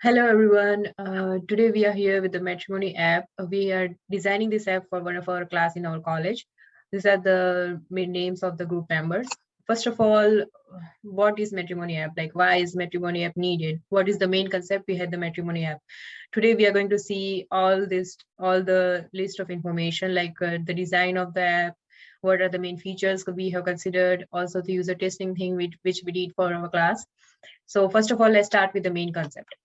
Hello everyone. Today we are here with the Matrimony app. We are designing this app for one of our class in our college. These are the main names of the group members. First of all, what is Matrimony app? Like, why is Matrimony app needed? What is the main concept behind the Matrimony app? Today we are going to see all the list of information, like the design of the app, what are the main features we have considered, also the user testing thing which we did for our class. So first of all, let's start with the main concept.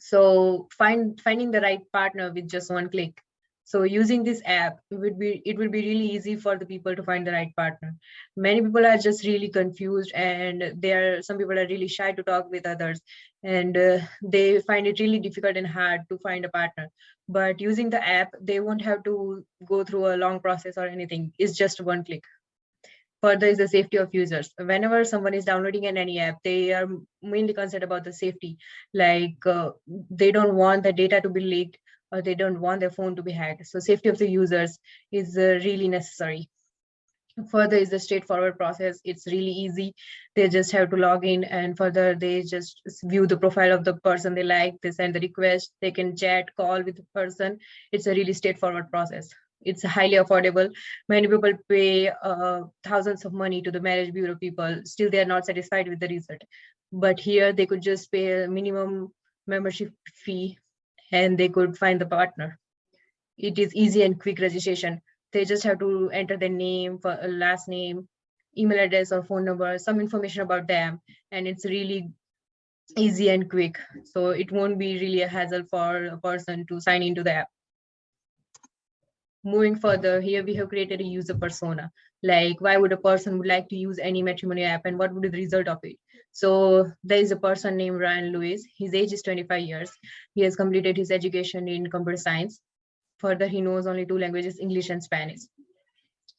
So finding the right partner with just one click. So using this app, it will be really easy for the people to find the right partner. Many people are just really confused, and some people are really shy to talk with others, and they find it really difficult and hard to find a partner. But using the app, they won't have to go through a long process or anything. It's just one click. Further is the safety of users. Whenever someone is downloading any app, they are mainly concerned about the safety. Like they don't want the data to be leaked, or they don't want their phone to be hacked. So safety of the users is really necessary. Further is the straightforward process. It's really easy. They just have to log in, and further they just view the profile of the person they like. They send the request. They can chat, call with the person. It's a really straightforward process. It's highly affordable. Many people pay thousands of money to the marriage bureau people. Still, they are not satisfied with the result. But here, they could just pay a minimum membership fee, and they could find the partner. It is easy and quick registration. They just have to enter their name, for last name, email address or phone number, some information about them, and it's really easy and quick. So it won't be really a hassle for a person to sign into the app. Moving further, here we have created a user persona. Like, why would a person would like to use any matrimony app, and what would be the result of it? So there is a person named Ryan Lewis. His age is 25 years. He has completed his education in computer science. Further, he knows only two languages, English and Spanish.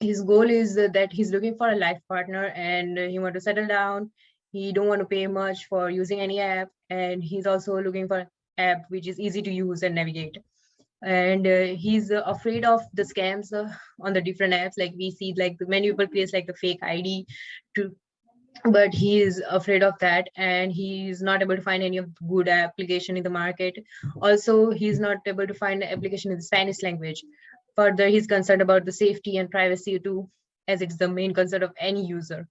His goal is that he's looking for a life partner, and he want to settle down. He don't want to pay much for using any app, and he's also looking for an app which is easy to use and navigate. And he's afraid of the scams on the different apps. Like we see, like many people create like the fake ID to, but he is afraid of that, and he's not able to find any of the good application in the market. Also, he's not able to find an application in the Spanish language. Further, he's concerned about the safety and privacy too, as it's the main concern of any user.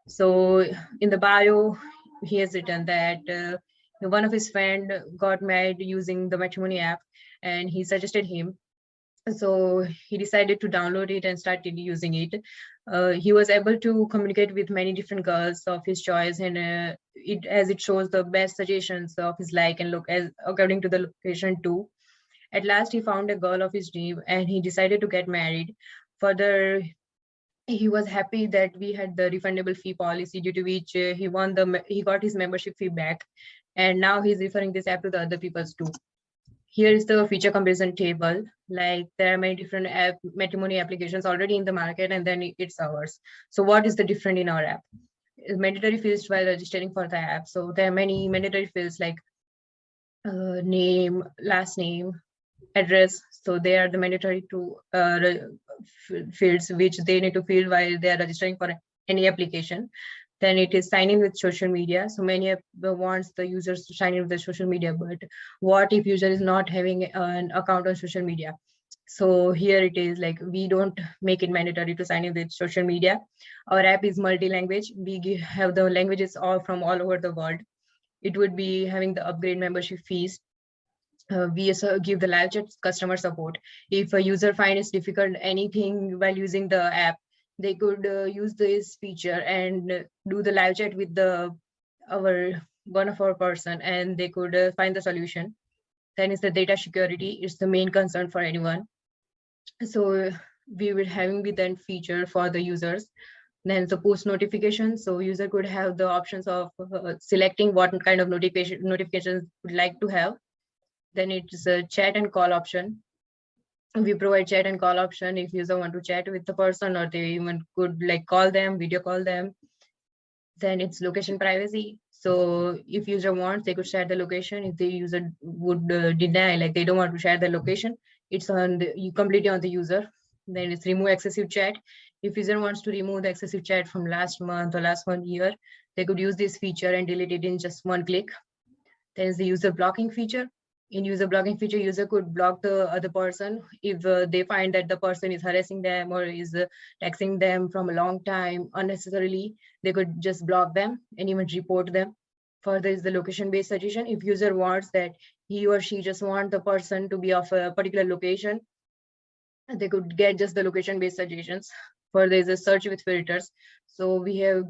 So in the bio, he has written that one of his friend got married using the Matrimony app, and he suggested him. So he decided to download it and started using it. He was able to communicate with many different girls of his choice, and it shows the best suggestions of his like and look as according to the location too. At last, he found a girl of his dream, and he decided to get married. Further, he was happy that we had the refundable fee policy, due to which he got his membership fee back, and now he's referring this app to the other people's too. Here is the feature comparison table. Like there are many different matrimony applications already in the market, and then it's ours. So what is the different in our app? Mandatory fields while registering for the app. So there are many mandatory fields like name, last name, address. So they are the mandatory fields which they need to fill while they are registering for any application. Then it is sign in with social media. So many wants the users to sign in with the social media, but what if user is not having an account on social media? So here it is like we don't make it mandatory to sign in with social media. Our app is multi-language. We have the languages all from all over the world. It would be having the upgrade membership fees. We also give the live chat customer support. If a user finds difficult anything while using the app, they could use this feature and do the live chat with one of our person, and they could find the solution. Then is the data security. It's the main concern for anyone. So we will having the then feature for the users. Then the post notification. So user could have the options of selecting what kind of notifications would like to have. Then it's a chat and call option. We provide chat and call option if user want to chat with the person, or they even could like call them, video call them. Then it's location privacy. So if user wants, they could share the location. If the user would deny, like they don't want to share the location, it's on completely on the user. Then it's remove excessive chat. If user wants to remove the excessive chat from last month or last 1 year, they could use this feature and delete it in just one click. There is the user blocking feature. In user blocking feature, user could block the other person if they find that the person is harassing them or is texting them from a long time unnecessarily. They could just block them and even report them. Further is the location-based suggestion. If user wants that he or she just want the person to be of a particular location, they could get just the location-based suggestions. Further is a search with filters. So we have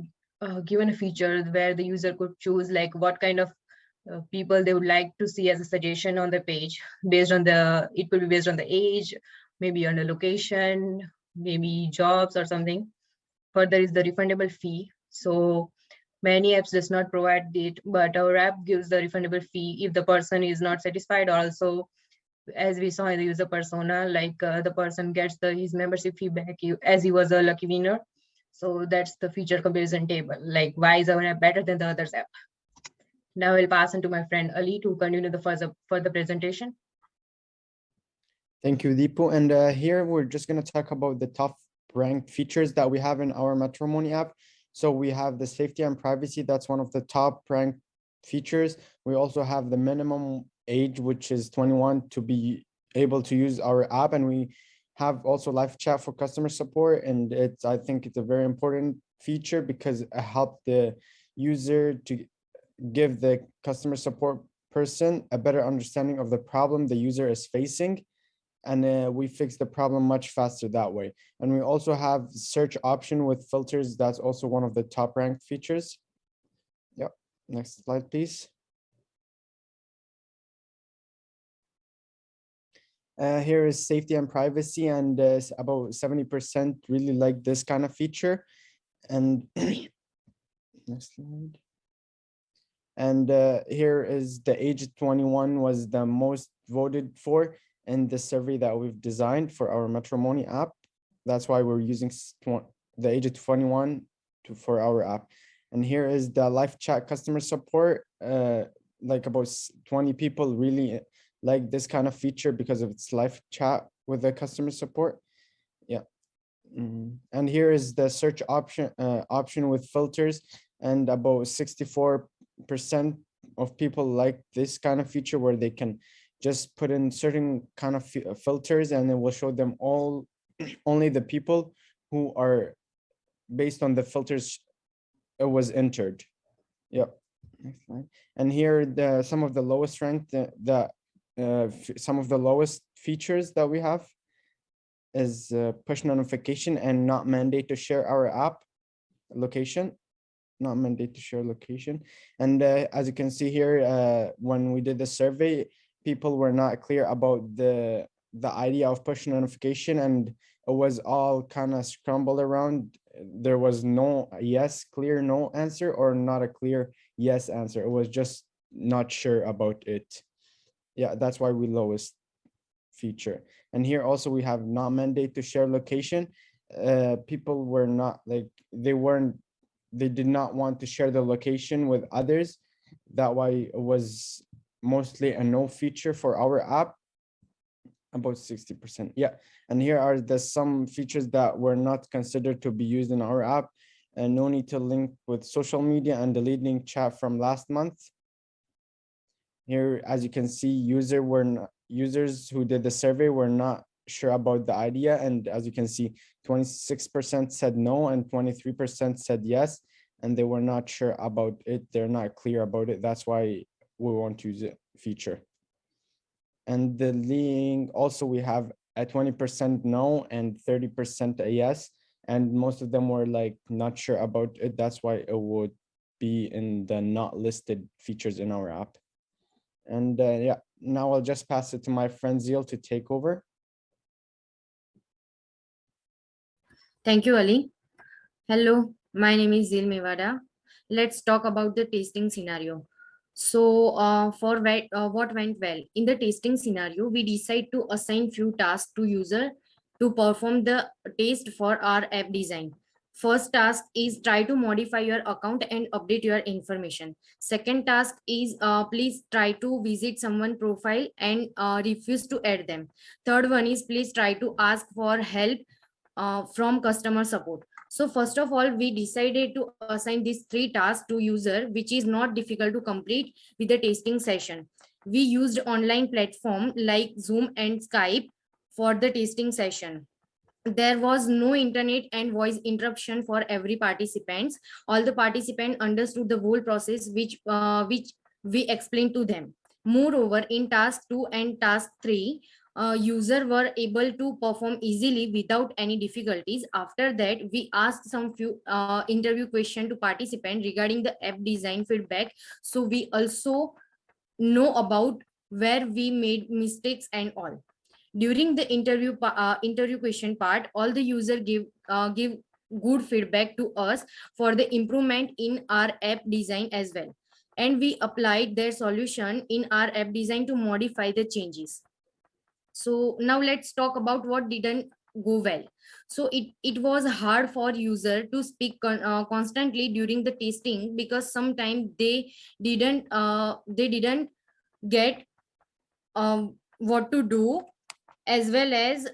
given a feature where the user could choose like what kind of people they would like to see as a suggestion on the page based on it could be based on the age, maybe on the location, maybe jobs or something. Further is the refundable fee. So many apps does not provide it, but our app gives the refundable fee if the person is not satisfied. Also, as we saw in the user persona, like the person gets his membership feedback as he was a lucky winner. So that's the feature comparison table. Like, why is our app better than the others app? Now I'll pass on to my friend Ali to continue the further presentation. Thank you, Deepu. And here we're just going to talk about the top ranked features that we have in our Matrimony app. So we have the safety and privacy. That's one of the top ranked features. We also have the minimum age, which is 21, to be able to use our app. And we have also live chat for customer support. And I think it's a very important feature because it helps the user to give the customer support person a better understanding of the problem the user is facing. And we fix the problem much faster that way. And we also have search option with filters. That's also one of the top ranked features. Yep. Next slide, please. Here is safety and privacy, and about 70% really like this kind of feature. And next slide. And here is the age 21 was the most voted for in the survey that we've designed for our Matrimony app. That's why we're using the age of 21 for our app. And here is the live chat customer support. Like about 20 people really like this kind of feature because of its live chat with the customer support. Yeah. And here is the search option with filters, and about 64% of people like this kind of feature where they can just put in certain kind of filters and it will show them only the people who are based on the filters it was entered. Yep. Next slide. And here some of the lowest ranked some of the lowest features that we have is push notification and not mandate to share our app location. Not mandate to share location. And as you can see here, when we did the survey, people were not clear about the idea of push notification, and it was all kind of scrambled around. There was no yes, clear no answer, or not a clear yes answer. It was just not sure about it. Yeah, that's why we lowest feature. And here also we have not mandate to share location. People were not like, they did not want to share the location with others. That why it was mostly a no feature for our app, about 60%. Yeah. And here are some features that were not considered to be used in our app. And no need to link with social media and deleting chat from last month. Here, as you can see, users who did the survey were not sure about the idea. And as you can see, 26% said no and 23% said yes. And they were not sure about it. They're not clear about it. That's why we want to use it feature. And the link also, we have a 20% no and 30% a yes. And most of them were like not sure about it. That's why it would be in the not listed features in our app. And yeah, now I'll just pass it to my friend Zeel to take over. Thank you, Ali. Hello, my name is Zeel Mewada. Let's talk about the testing scenario. So what went well? In the testing scenario, we decide to assign few tasks to user to perform the test for our app design. First task is try to modify your account and update your information. Second task is please try to visit someone profile and refuse to add them. Third one is please try to ask for help from customer support. So first of all, we decided to assign these 3 tasks to user, which is not difficult to complete with the testing session. We used online platform like Zoom and Skype for the testing session. There was no internet and voice interruption for every participants. All the participants understood the whole process, which we explained to them. Moreover, in task 2 and task 3, user were able to perform easily without any difficulties. After that, we asked some few interview question to participant regarding the app design feedback, so we also know about where we made mistakes and all. During the interview question part, all the user give good feedback to us for the improvement in our app design as well, and we applied their solution in our app design to modify the changes. So now let's talk about what didn't go well. So it was hard for user to speak constantly during the testing, because sometimes they didn't get what to do, as well as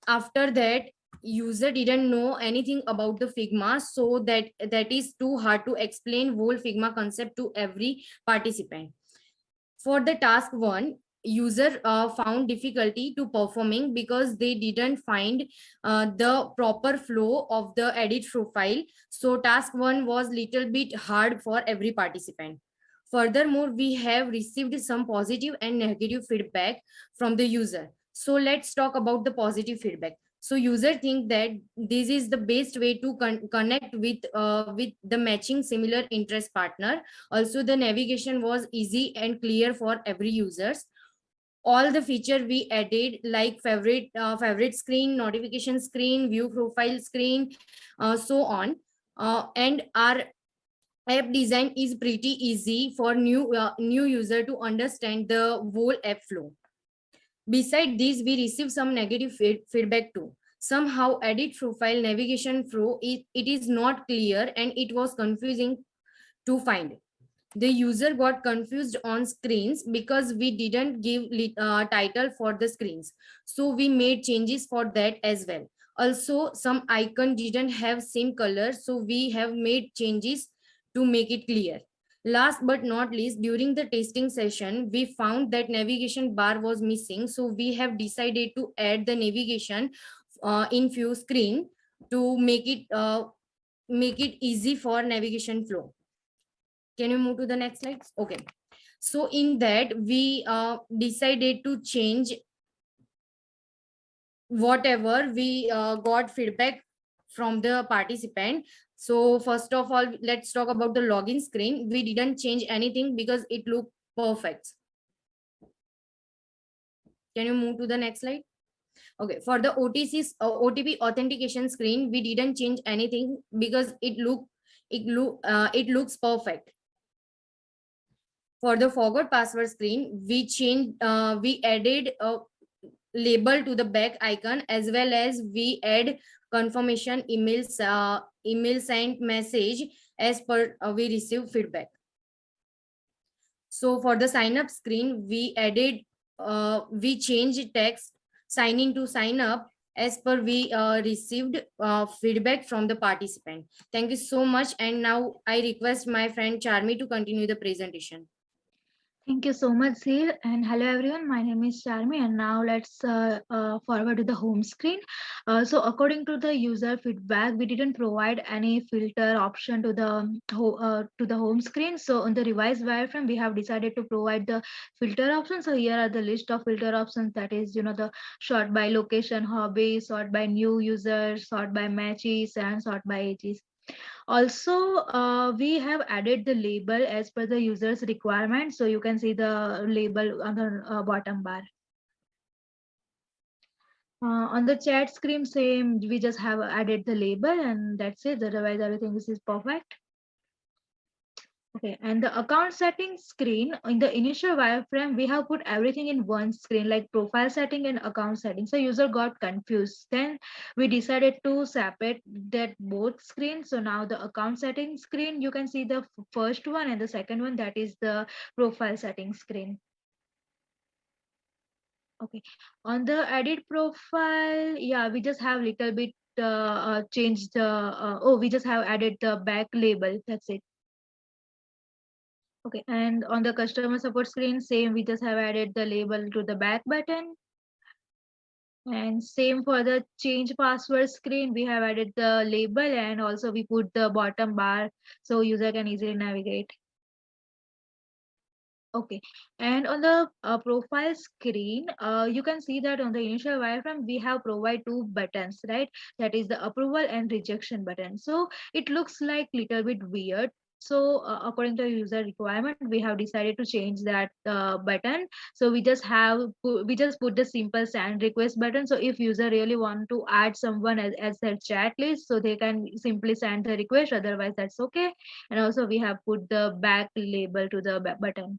after that user didn't know anything about the Figma, so that is too hard to explain whole Figma concept to every participant. For the task 1, user found difficulty to performing because they didn't find the proper flow of the edit profile. So task 1 was little bit hard for every participant. Furthermore, we have received some positive and negative feedback from the user. So let's talk about the positive feedback. So user think that this is the best way to connect with the matching similar interest partner. Also, the navigation was easy and clear for every users. All the feature we added, like favorite screen, notification screen, view profile screen, so on. And our app design is pretty easy for new user to understand the whole app flow. Beside this, we receive some negative feedback too. Somehow edit profile navigation flow, it is not clear and it was confusing to find. The user got confused on screens because we didn't give title for the screens. So we made changes for that as well. Also, some icon didn't have same color, so we have made changes to make it clear. Last but not least, during the testing session, we found that navigation bar was missing. So we have decided to add the navigation in few screen to make it easy for navigation flow. Can you move to the next slides? Okay. So in that, we decided to change whatever we got feedback from the participant. So first of all, let's talk about the login screen. We didn't change anything because it looked perfect. Can you move to the next slide? Okay, for the OTP authentication screen, we didn't change anything because it looks perfect. For the forgot password screen, we added a label to the back icon, as well as we add confirmation email sent message as per we receive feedback. So for the sign up screen, we changed text sign in to sign up as per we received feedback from the participant. Thank you so much. And now I request my friend Charmi to continue the presentation. Thank you so much, Zeel. And hello, everyone. My name is Charmi, and now let's forward to the home screen. So, according to the user feedback, we didn't provide any filter option to the home screen. So, on the revised wireframe, we have decided to provide the filter options. So, here are the list of filter options. That is, the sort by location, hobby, sort by new users, sort by matches, and sort by ages. Also, we have added the label as per the user's requirement. So you can see the label on the bottom bar. On the chat screen, same, we just have added the label and that's it. Otherwise, everything is perfect. Okay, and the account settings screen, in the initial wireframe, we have put everything in one screen, like profile setting and account settings. So user got confused. Then we decided to separate that both screens. So now the account settings screen, you can see the first one, and the second one, that is the profile settings screen. Okay. On the edit profile, yeah, we just have little bit changed the, oh, we just have added the back label. That's it. Okay. And on the customer support screen, same, we just have added the label to the back button. And same for the change password screen, we have added the label and also we put the bottom bar so user can easily navigate. Okay, and on the profile screen, you can see that on the initial wireframe, we have provide two buttons, right? That is the approval and rejection button. So it looks like little bit weird. So according to user requirement, we have decided to change that button. So we just put the simple send request button. So if user really want to add someone as their chat list, so they can simply send the request. Otherwise, that's okay. And also we have put the back label to the button.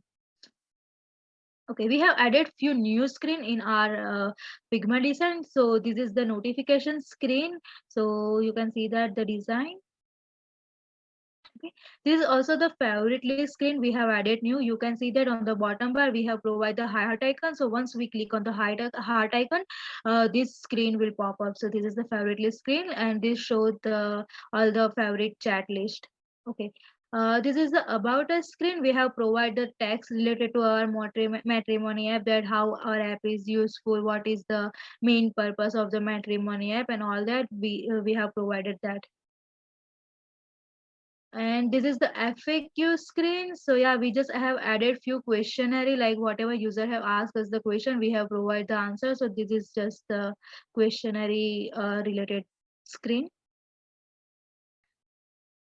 Okay, we have added few new screen in our Figma design. So this is the notification screen. So you can see that the design. Okay. This is also the favorite list screen we have added new. You can see that on the bottom bar we have provided the heart icon. So once we click on the heart icon, this screen will pop up. So this is the favorite list screen, and this shows the all the favorite chat list. Okay. This is the about us screen. We have provided text related to our matrimony app, that how our app is useful, what is the main purpose of the matrimony app, and all that we have provided that. And this is the FAQ screen. So yeah, we just have added few questionnaire, like whatever user have asked us the question, we have provided the answer. So this is just the questionnaire related screen.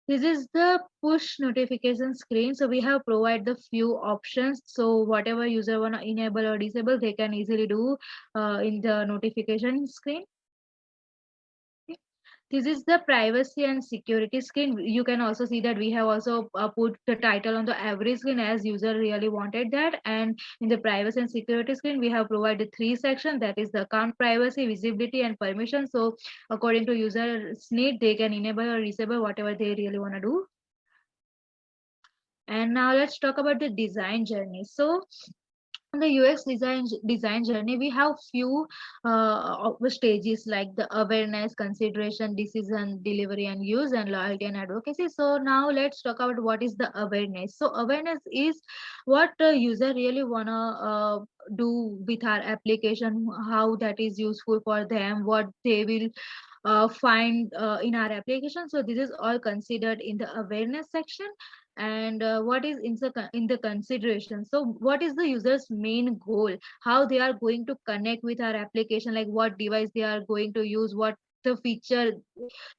This is the push notification screen. So we have provided the few options. So whatever user wanna enable or disable, they can easily do in the notification screen. This is the privacy and security screen. You can also see that we have also put the title on the every screen as user really wanted that. And in the privacy and security screen, we have provided three sections, that is the account privacy, visibility, and permission. So according to user's need, they can enable or disable whatever they really want to do. And now let's talk about the design journey. So on the UX design journey, we have few stages like the awareness, consideration, decision, delivery, and use, and loyalty and advocacy. So now let's talk about what is the awareness. So awareness is what the user really wanna do with our application, how that is useful for them, what they will find in our application. So this is all considered in the awareness section. And what is in the consideration, so what is the user's main goal, how they are going to connect with our application, like what device they are going to use, what the feature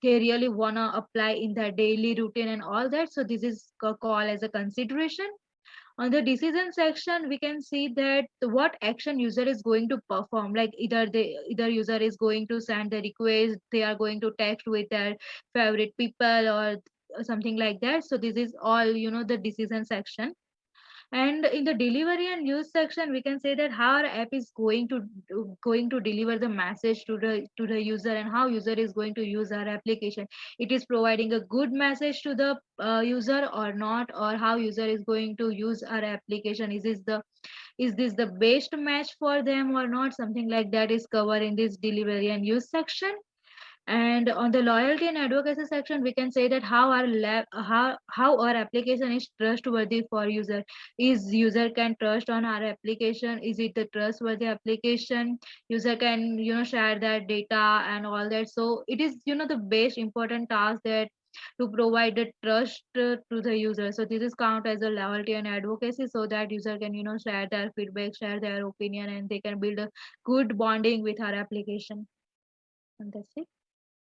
they really wanna apply in their daily routine and all that. So this is called as a consideration. On the decision section, we can see that what action user is going to perform, like either user is going to send the request, they are going to text with their favorite people or something like that. So this is all, the decision section. And in the delivery and use section, we can say that how our app is going to deliver the message to the user, and how user is going to use our application. It is providing a good message to the user or not, or how user is going to use our application. Is this the best match for them or not? Something like that is covered in this delivery and use section. And on the loyalty and advocacy section, we can say that how our application is trustworthy for user. Is user can trust on our application? Is it the trustworthy application? User can share that data and all that. So it is the best important task that to provide the trust to the user. So this is count as a loyalty and advocacy, so that user can share their feedback, share their opinion, and they can build a good bonding with our application. And that's it.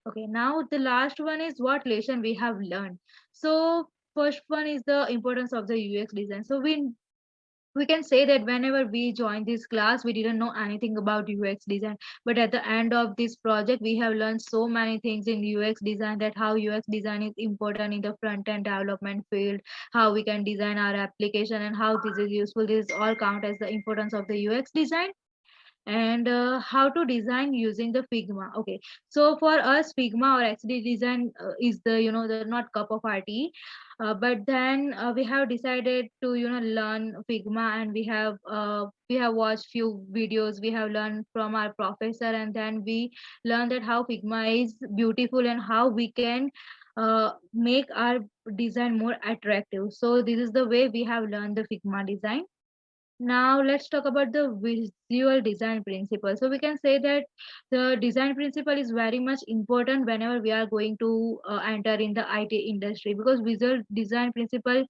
Okay, now the last one is what lesson we have learned. So first one is the importance of the UX design. So we can say that whenever we joined this class, we didn't know anything about UX design. But at the end of this project, we have learned so many things in UX design, that how UX design is important in the front end development field, how we can design our application, and how this is useful. This all count as the importance of the UX design. and how to design using the Figma. Okay, so for us, Figma or XD design is the the not cup of our tea, but then we have decided to learn Figma, and we have watched few videos, we have learned from our professor, and then we learned that how Figma is beautiful and how we can make our design more attractive. So this is the way we have learned the Figma design. Now let's talk about the visual design principle. So we can say that the design principle is very much important whenever we are going to enter in the IT industry, because visual design principle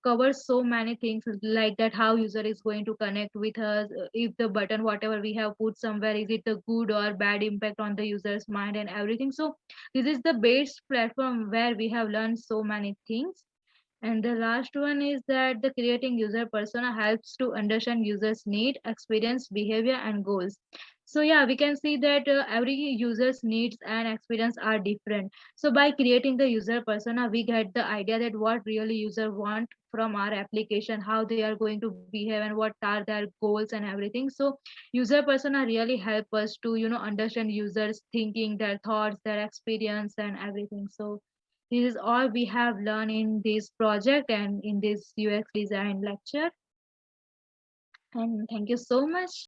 covers so many things, like that how user is going to connect with us, if the button whatever we have put somewhere, is it a good or bad impact on the user's mind and everything. So this is the base platform where we have learned so many things. And the last one is that the creating user persona helps to understand users' need, experience, behavior, and goals. So yeah, we can see that every user's needs and experience are different. So by creating the user persona, we get the idea that what really user want from our application, how they are going to behave, and what are their goals and everything. So user persona really help us to understand users' thinking, their thoughts, their experience, and everything. So this is all we have learned in this project and in this UX design lecture. And thank you so much.